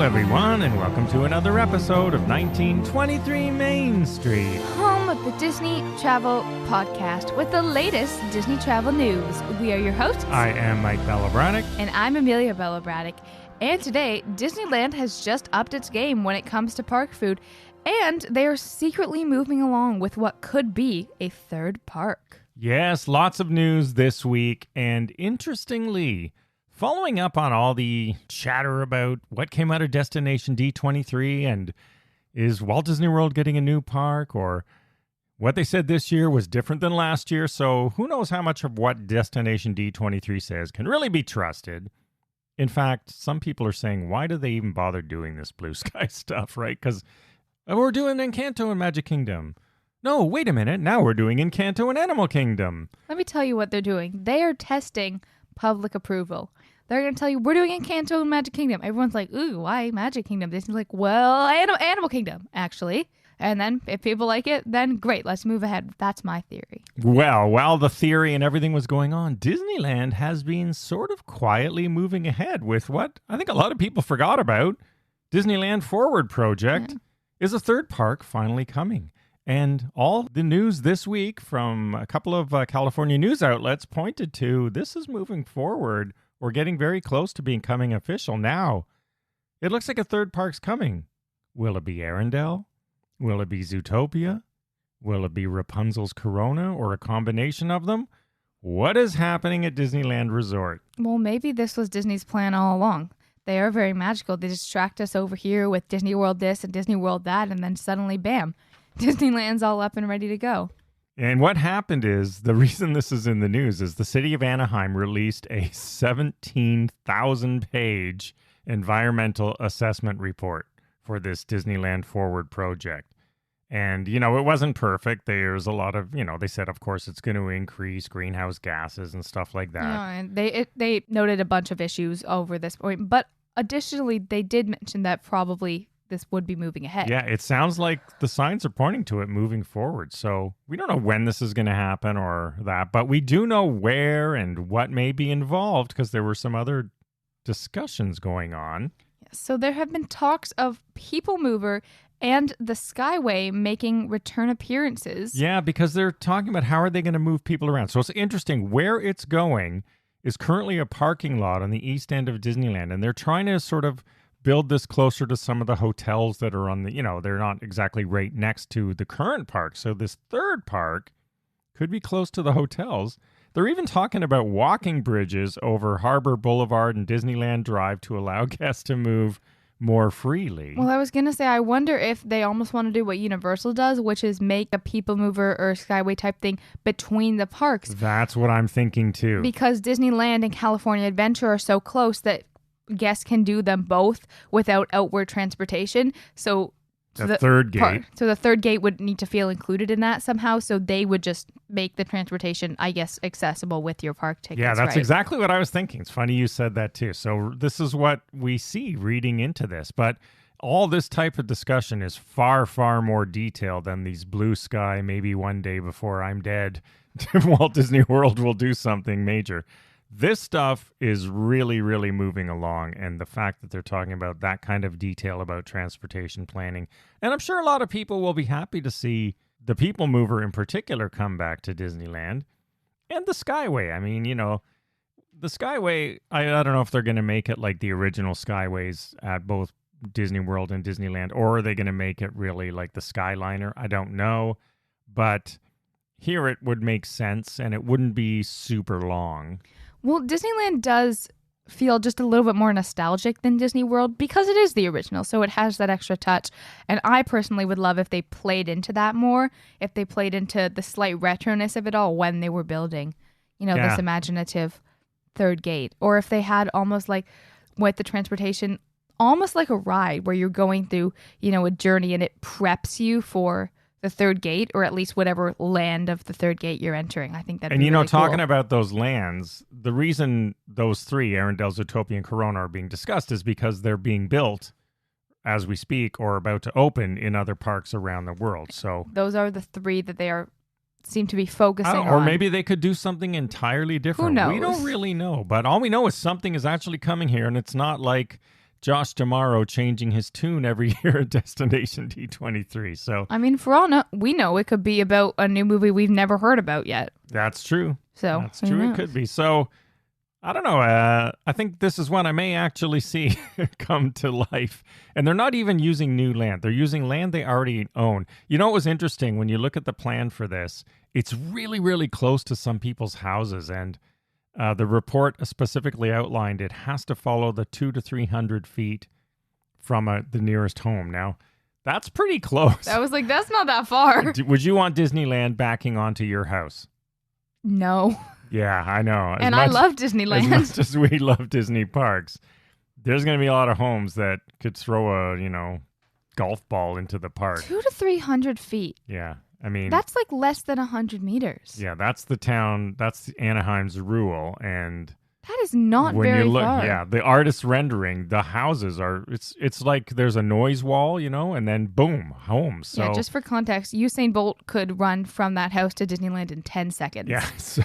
everyone, and welcome to another episode of 1923 Main Street. Home of the Disney Travel Podcast with the latest Disney travel news. We are your hosts. I am Mike Bellabradic. And I'm Amelia Bellabradic. And today, Disneyland has just upped its game when it comes to park food, and they are secretly moving along with what could be a third park. Yes, lots of news this week, and interestingly, following up on all the chatter about what came out of Destination D23 and is Walt Disney World getting a new park, or what they said this year was different than last year, so who knows how much of what Destination D23 says can really be trusted. In fact, some people are saying, why do they even bother doing this blue sky stuff, right? Because we're doing Encanto and Magic Kingdom. No, wait a minute, now we're doing Encanto and Animal Kingdom. Let me tell you what they're doing. They are testing public approval. They're going to tell you, we're doing Encanto and Magic Kingdom. Everyone's like, ooh, why Magic Kingdom? Disney's like, well, Animal Kingdom, actually. And then if people like it, then great, let's move ahead. That's my theory. Well, while the theory and everything was going on, Disneyland has been sort of quietly moving ahead with what I think a lot of people forgot about. Disneyland Forward project is a third park finally coming. And all the news this week from a couple of California news outlets pointed to this is moving forward. We're getting very close to becoming official now. It looks like a third park's coming. Will it be Arendelle? Will it be Zootopia? Will it be Rapunzel's Corona or a combination of them? What is happening at Disneyland Resort? Well, maybe this was Disney's plan all along. They are very magical. They distract us over here with Disney World this and Disney World that, and then suddenly, bam, Disneyland's all up and ready to go. And what happened is, the reason this is in the news is the city of Anaheim released a 17,000-page environmental assessment report for this Disneyland Forward project. And, it wasn't perfect. There's a lot of, they said, of course, it's going to increase greenhouse gases and stuff like that. And they noted a bunch of issues over this point. But additionally, they did mention that probably this would be moving ahead. Yeah, it sounds like the signs are pointing to it moving forward. So we don't know when this is going to happen or that, but we do know where and what may be involved because there were some other discussions going on. So there have been talks of People Mover and the Skyway making return appearances. Yeah, because they're talking about how are they going to move people around. So it's interesting. Where it's going is currently a parking lot on the east end of Disneyland, and they're trying to sort of build this closer to some of the hotels that are on the, they're not exactly right next to the current park. So this third park could be close to the hotels. They're even talking about walking bridges over Harbor Boulevard and Disneyland Drive to allow guests to move more freely. Well, I was going to say, I wonder if they almost want to do what Universal does, which is make a People Mover or Skyway type thing between the parks. That's what I'm thinking too. Because Disneyland and California Adventure are so close that guests can do them both without outward transportation. So the third gate. So the third gate would need to feel included in that somehow. So they would just make the transportation, I guess, accessible with your park tickets. Yeah, that's right? exactly what I was thinking. It's funny you said that too. So this is what we see reading into this. But all this type of discussion is far, far more detailed than these blue sky, maybe one day before I'm dead, Walt Disney World will do something major. This stuff is really, really moving along, and the fact that they're talking about that kind of detail about transportation planning, and I'm sure a lot of people will be happy to see the People Mover in particular come back to Disneyland, and the Skyway. I mean, the Skyway, I don't know if they're going to make it like the original Skyways at both Disney World and Disneyland, or are they going to make it really like the Skyliner? I don't know, but here it would make sense, and it wouldn't be super long. Well, Disneyland does feel just a little bit more nostalgic than Disney World because it is the original, so it has that extra touch. And I personally would love if they played into that more, if they played into the slight retroness of it all when they were building, this imaginative third gate. Or if they had almost like, with the transportation, almost like a ride where you're going through, a journey and it preps you for the third gate, or at least whatever land of the third gate you're entering. I think that'd be really talking cool. About those lands, the reason those three, Arendelle, Zootopia, and Corona, are being discussed is because they're being built as we speak or about to open in other parks around the world. So those are the three that they seem to be focusing on. Or maybe they could do something entirely different. Who knows? We don't really know, but all we know is something is actually coming here, and it's not like Josh D'Amaro changing his tune every year at Destination D23. So I mean, for all we know, it could be about a new movie we've never heard about yet. that's true. So That's true. It could be. So I don't know. I think this is one I may actually see come to life. And they're not even using new land. They're using land they already own. You know what was interesting? When you look at the plan for this, it's really, really close to some people's houses. And the report specifically outlined it has to follow the 200 to 300 feet from the nearest home. Now, that's pretty close. I was like, that's not that far. Would you want Disneyland backing onto your house? No. Yeah, I know. And I love Disneyland. As much as we love Disney parks, there's going to be a lot of homes that could throw a, golf ball into the park. 200 to 300 feet. Yeah. I mean, that's like less than 100 meters. Yeah, that's the town. That's Anaheim's rule. And that is not when very you look, far. yeah, the artist rendering, the houses are, it's like there's a noise wall, and then boom, homes. So, yeah, just for context, Usain Bolt could run from that house to Disneyland in 10 seconds. Yeah, so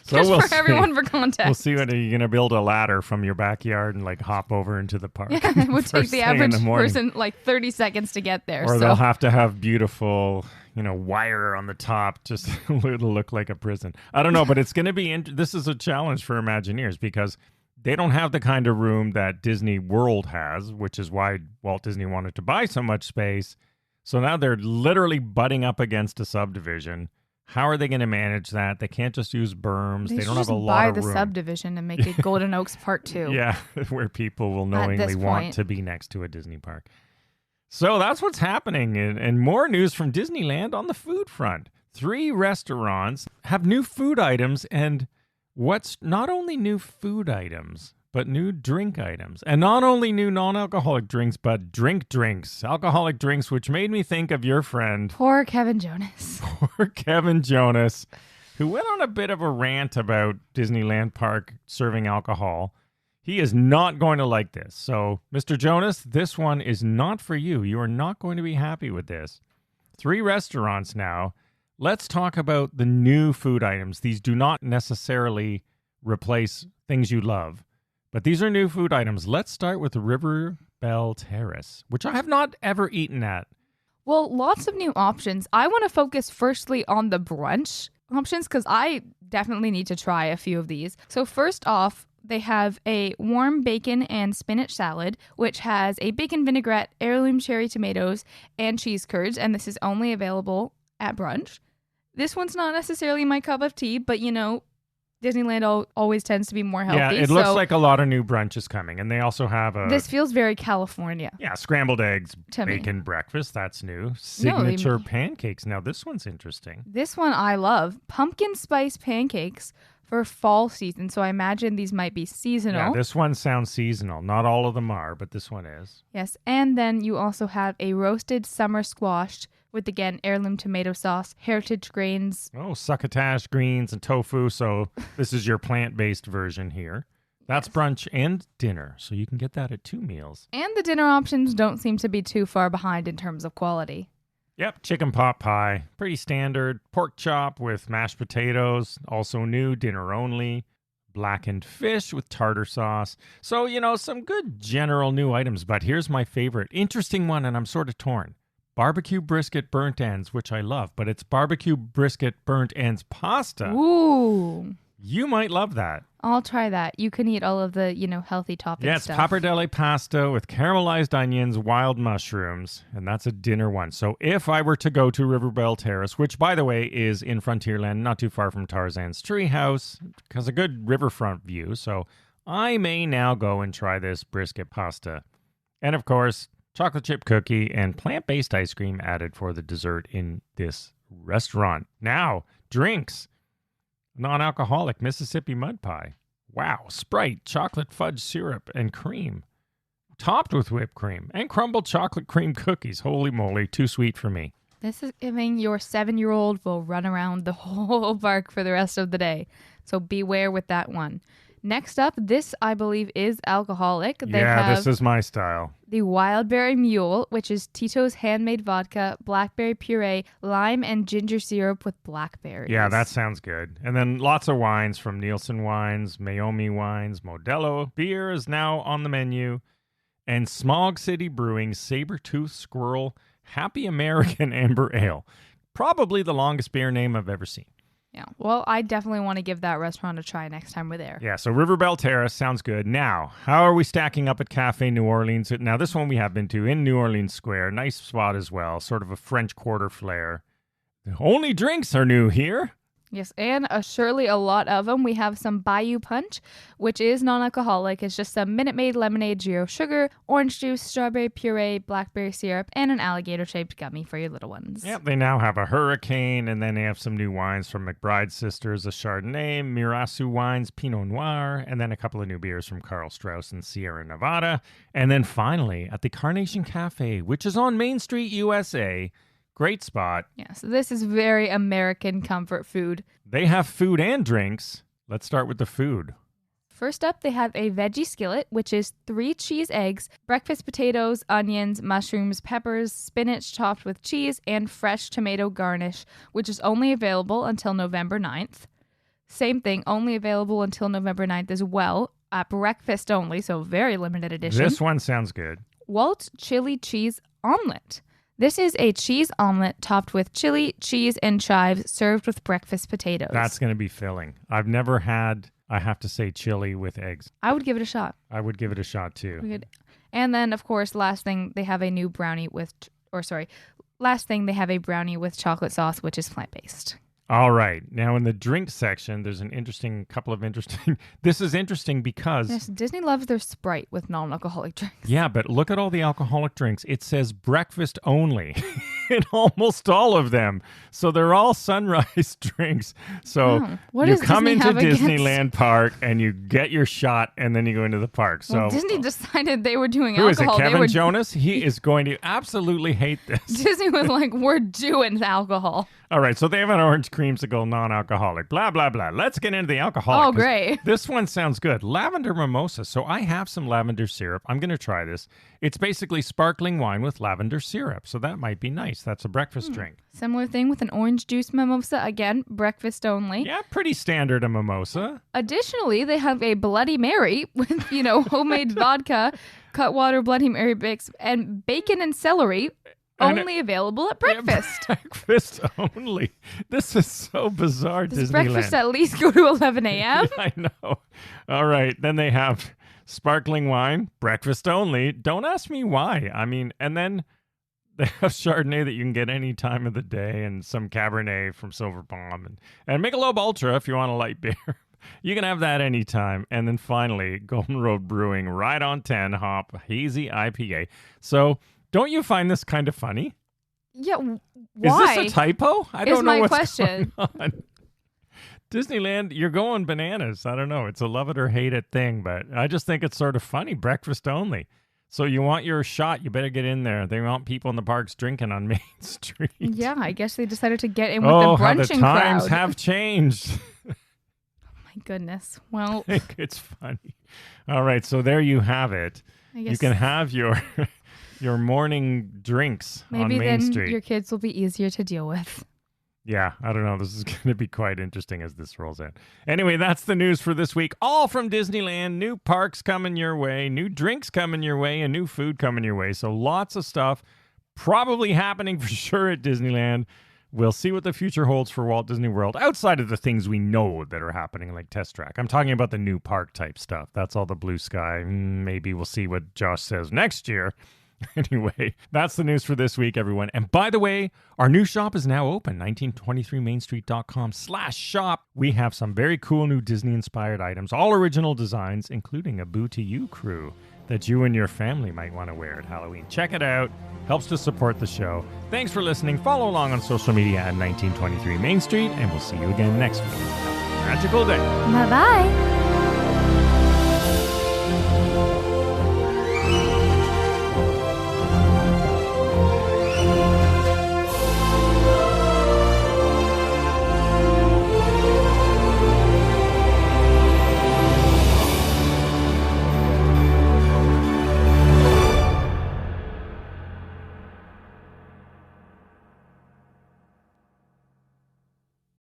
just we'll for everyone for context. We'll see when you're going to build a ladder from your backyard and like hop over into the park. Yeah, it would take the average the person like 30 seconds to get there. Or they'll have to have beautiful, wire on the top. Just it'll look like a prison. I don't know, but it's going to be, this is a challenge for Imagineers because they don't have the kind of room that Disney World has, which is why Walt Disney wanted to buy so much space. So now they're literally butting up against a subdivision. How are they going to manage that? They can't just use berms. They don't have a lot of room. Buy the subdivision and make it Golden Oaks Part 2. Yeah, where people will knowingly want to be next to a Disney park. So that's what's happening. And more news from Disneyland on the food front. 3 restaurants have new food items, and what's not only new food items, but new drink items. And not only new non-alcoholic drinks, but drinks. Alcoholic drinks, which made me think of your friend. Poor Kevin Jonas. Poor Kevin Jonas, who went on a bit of a rant about Disneyland Park serving alcohol. He is not going to like this. So, Mr. Jonas, this one is not for you. You are not going to be happy with this. 3 restaurants now. Let's talk about the new food items. These do not necessarily replace things you love, but these are new food items. Let's start with River Belle Terrace, which I have not ever eaten at. Well, lots of new options. I want to focus firstly on the brunch options because I definitely need to try a few of these. So first off, they have a warm bacon and spinach salad, which has a bacon vinaigrette, heirloom cherry tomatoes, and cheese curds, and this is only available at brunch. This one's not necessarily my cup of tea, but Disneyland always tends to be more healthy. Yeah, it looks like a lot of new brunches coming, and they also have This feels very California. Yeah, scrambled eggs, bacon breakfast, that's new. Signature pancakes. Now, this one's interesting. This one I love. Pumpkin spice pancakes for fall season, so I imagine these might be seasonal. Yeah, this one sounds seasonal. Not all of them are, but this one is. Yes, and then you also have a roasted summer squash with, again, heirloom tomato sauce, heritage grains. Oh, succotash, greens, and tofu. So this is your plant-based version here. That's brunch and dinner, so you can get that at 2 meals. And the dinner options don't seem to be too far behind in terms of quality. Yep, chicken pot pie, pretty standard. Pork chop with mashed potatoes, also new, dinner only. Blackened fish with tartar sauce. So, some good general new items, but here's my favorite. Interesting one, and I'm sort of torn. Barbecue brisket burnt ends, which I love, but it's barbecue brisket burnt ends pasta. Ooh. You might love that. I'll try that. You can eat all of the, healthy topping Yeah, it's stuff. pappardelle pasta with caramelized onions, wild mushrooms, and that's a dinner one. So if I were to go to River Belle Terrace, which, by the way, is in Frontierland, not too far from Tarzan's treehouse, has a good riverfront view, so I may now go and try this brisket pasta. And, of course, chocolate chip cookie and plant-based ice cream added for the dessert in this restaurant. Now, drinks. Non-alcoholic Mississippi mud pie. Wow. Sprite, chocolate fudge syrup, and cream. Topped with whipped cream and crumbled chocolate cream cookies. Holy moly, too sweet for me. This is giving your 7-year-old will run around the whole park for the rest of the day. So beware with that one. Next up, this, I believe, is alcoholic. This is my style. The Wild Berry Mule, which is Tito's handmade vodka, blackberry puree, lime, and ginger syrup with blackberries. Yeah, that sounds good. And then lots of wines from Nielsen Wines, Mayomi Wines, Modelo. Beer is now on the menu. and Smog City Brewing Sabertooth Squirrel Happy American Amber Ale. Probably the longest beer name I've ever seen. Yeah, well, I definitely want to give that restaurant a try next time we're there. Yeah, so Riverbell Terrace sounds good. Now, how are we stacking up at Cafe New Orleans? Now, this one we have been to in New Orleans Square. Nice spot as well, sort of a French Quarter flair. The only drinks are new here. Yes, and surely a lot of them. We have some Bayou Punch, which is non-alcoholic. It's just some Minute Maid lemonade, zero sugar, orange juice, strawberry puree, blackberry syrup, and an alligator-shaped gummy for your little ones. Yep, they now have a Hurricane, and then they have some new wines from McBride Sisters, a Chardonnay, Mirasu Wines, Pinot Noir, and then a couple of new beers from Carl Strauss and Sierra Nevada. And then finally, at the Carnation Cafe, which is on Main Street, USA, great spot. Yeah, so this is very American comfort food. They have food and drinks. Let's start with the food. First up, they have a veggie skillet, which is 3 cheese eggs, breakfast potatoes, onions, mushrooms, peppers, spinach topped with cheese, and fresh tomato garnish, which is only available until November 9th. Same thing, only available until November 9th as well, at breakfast only, so very limited edition. This one sounds good. Walt Chili Cheese Omelet. This is a cheese omelet topped with chili, cheese, and chives served with breakfast potatoes. That's going to be filling. I've never had, I have to say, chili with eggs. I would give it a shot. I would give it a shot too. Good. And then, of course, last thing, they have a brownie with chocolate sauce, which is plant-based. All right. Now, in the drink section, there's couple of interesting. This is interesting because. Yes, Disney loves their Sprite with non-alcoholic drinks. Yeah, but look at all the alcoholic drinks. It says breakfast only in almost all of them. So they're all sunrise drinks. So you come into Disneyland Park and you get your shot and then you go into the park. So Disney decided they were doing who alcohol. Who is it, Kevin Jonas? He is going to absolutely hate this. Disney was like, we're doing alcohol. All right, so they have an orange creamsicle, non-alcoholic, blah, blah, blah. Let's get into the alcoholic. Oh, great. This one sounds good. Lavender mimosa. So I have some lavender syrup. I'm going to try this. It's basically sparkling wine with lavender syrup, so that might be nice. That's a breakfast drink. Similar thing with an orange juice mimosa. Again, breakfast only. Yeah, pretty standard a mimosa. Additionally, they have a Bloody Mary with, homemade vodka, Cutwater Bloody Mary mix, and bacon and celery. Only available at breakfast. Breakfast only. This is so bizarre, Does Disneyland. breakfast at least go to 11 a.m.? Yeah, I know. All right. Then they have sparkling wine, breakfast only. Don't ask me why. I mean, and then they have Chardonnay that you can get any time of the day and some Cabernet from Silver Palm and Michelob Ultra if you want a light beer. You can have that anytime. And then finally, Golden Road Brewing, right on 10 hop, hazy IPA. So don't you find this kind of funny? Yeah, why? Is this a typo? I don't know my what's question. going on. Disneyland, you're going bananas. I don't know. It's a love it or hate it thing, but I just think it's sort of funny. Breakfast only. So you want your shot, you better get in there. They want people in the parks drinking on Main Street. Yeah, I guess they decided to get in with the brunching crowd. Oh, how the times have changed. My goodness. Well, I think it's funny. All right, so there you have it. You can have your morning drinks on Main Street. Maybe then your kids will be easier to deal with. Yeah, I don't know. This is going to be quite interesting as this rolls out. Anyway, that's the news for this week. All from Disneyland. New parks coming your way, new drinks coming your way, and new food coming your way. So lots of stuff probably happening for sure at Disneyland. We'll see what the future holds for Walt Disney World outside of the things we know that are happening, like Test Track. I'm talking about the new park type stuff. That's all the blue sky. Maybe we'll see what Josh says next year. Anyway, that's the news for this week, everyone. And by the way, our new shop is now open, 1923mainstreet.com/shop. We have some very cool new Disney-inspired items, all original designs, including a Boo to You crew that you and your family might want to wear at Halloween. Check it out. Helps to support the show. Thanks for listening. Follow along on social media at 1923 Main Street, and we'll see you again next week. Have a magical day. Bye-bye.